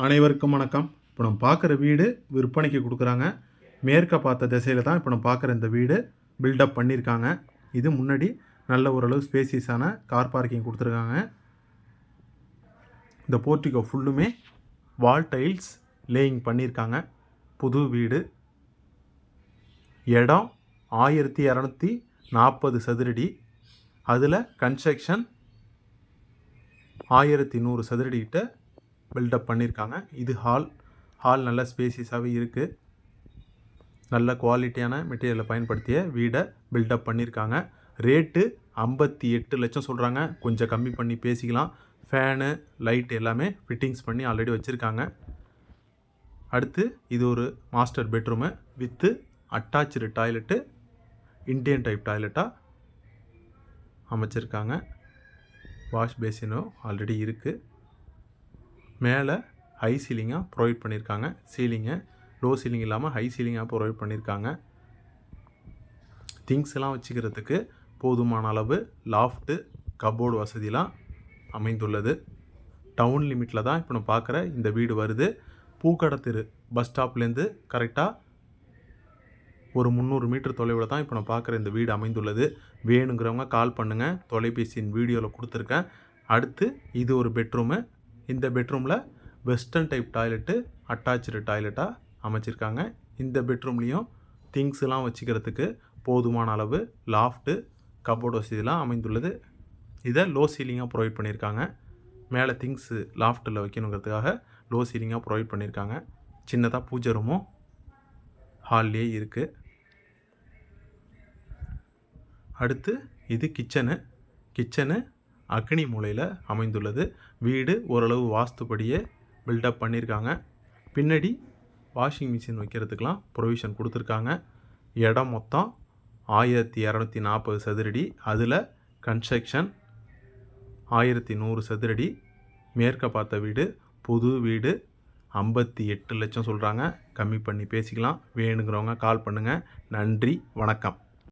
அனைவருக்கும் வணக்கம். இப்போ நம்ம பார்க்குற வீடு விற்பனைக்கு கொடுக்குறாங்க. மேற்க பார்த்த திசையில் தான் இப்போ நம்ம பார்க்குற இந்த வீடு பில்டப் பண்ணியிருக்காங்க. இது முன்னாடி நல்ல ஓரளவு ஸ்பேசியஸான கார் பார்க்கிங் கொடுத்துருக்காங்க. இந்த போர்ட்டிகோ ஃபுல்லுமே வால் டைல்ஸ் லேயிங் பண்ணியிருக்காங்க. புது வீடு. இடம் 1240 சதுரடி. அதில் கன்ஸ்ட்ரக்ஷன் 1100 சதுரடிக்கிட்ட பில்டப் பண்ணியிருக்காங்க. இது ஹால் நல்ல ஸ்பேசியஸாகவே இருக்குது. நல்ல குவாலிட்டியான மெட்டீரியலை பயன்படுத்திய வீடை பில்டப் பண்ணியிருக்காங்க. ரேட்டு 58 லட்சம் சொல்கிறாங்க. கொஞ்சம் கம்மி பண்ணி பேசிக்கலாம். ஃபேனு லைட் எல்லாமே ஃபிட்டிங்ஸ் பண்ணி ஆல்ரெடி வச்சுருக்காங்க. அடுத்து இது ஒரு master bedroom with attach toilet, Indian type டாய்லெட்டாக அமைச்சிருக்காங்க. வாஷ் பேசினும் ஆல்ரெடி இருக்குது. மேலே ஹை சீலிங்காக ப்ரொவைட் பண்ணியிருக்காங்க. சீலிங்கை லோ சீலிங் இல்லாமல் ஹை சீலிங்காக ப்ரொவைட் பண்ணியிருக்காங்க. திங்ஸ் எல்லாம் வச்சுக்கிறதுக்கு போதுமான அளவு லாஃப்ட்டு கபோர்டு வசதிலாம் அமைந்துள்ளது. டவுன் லிமிட்டில் தான் இப்போ நம்ம பார்க்குற இந்த வீடு வருது. பூக்கடை தெரு பஸ் ஸ்டாப்லேருந்து கரெக்டாக ஒரு 300 மீட்டர் தொலைவில் தான் இப்போ நம்ம பார்க்குற இந்த வீடு அமைந்துள்ளது. வேணுங்கிறவங்க கால் பண்ணுங்கள். தொலைபேசியின் வீடியோவில் கொடுத்துருக்கேன். அடுத்து இது ஒரு பெட்ரூமு. இந்த பெட்ரூமில் வெஸ்டர்ன் டைப் டாய்லெட்டு அட்டாச்சு டாய்லெட்டாக அமைச்சிருக்காங்க. இந்த பெட்ரூம்லேயும் திங்ஸ்லாம் வச்சுக்கிறதுக்கு போதுமான அளவு லாஃப்ட்டு கபோர்டு வசதிலாம் அமைந்துள்ளது. இதை லோ சீலிங்காக ப்ரொவைட் பண்ணியிருக்காங்க. மேலே திங்ஸு லாஃப்ட்டில் வைக்கணுங்கிறதுக்காக லோ சீலிங்காக ப்ரொவைட் பண்ணியிருக்காங்க. சின்னதாக பூஜை ரூமும் ஹால்லேயே இருக்குது. அடுத்து இது கிச்சனு அக்னி மூலையில் அமைந்துள்ளது. வீடு ஓரளவு வாஸ்துப்படியே பில்டப் பண்ணியிருக்காங்க. பின்னாடி வாஷிங் மிஷின் வைக்கிறதுக்கெலாம் ப்ரொவிஷன் கொடுத்துருக்காங்க. இடம் மொத்தம் 1240 சதுரடி. அதில் கன்ஸ்ட்ரக்ஷன் 1100 சதுரடி. மேற்க பார்த்த வீடு புது வீடு 58 லட்சம் சொல்கிறாங்க. கம்மி பண்ணி பேசிக்கலாம். வேணுங்கிறவங்க கால் பண்ணுங்கள். நன்றி, வணக்கம்.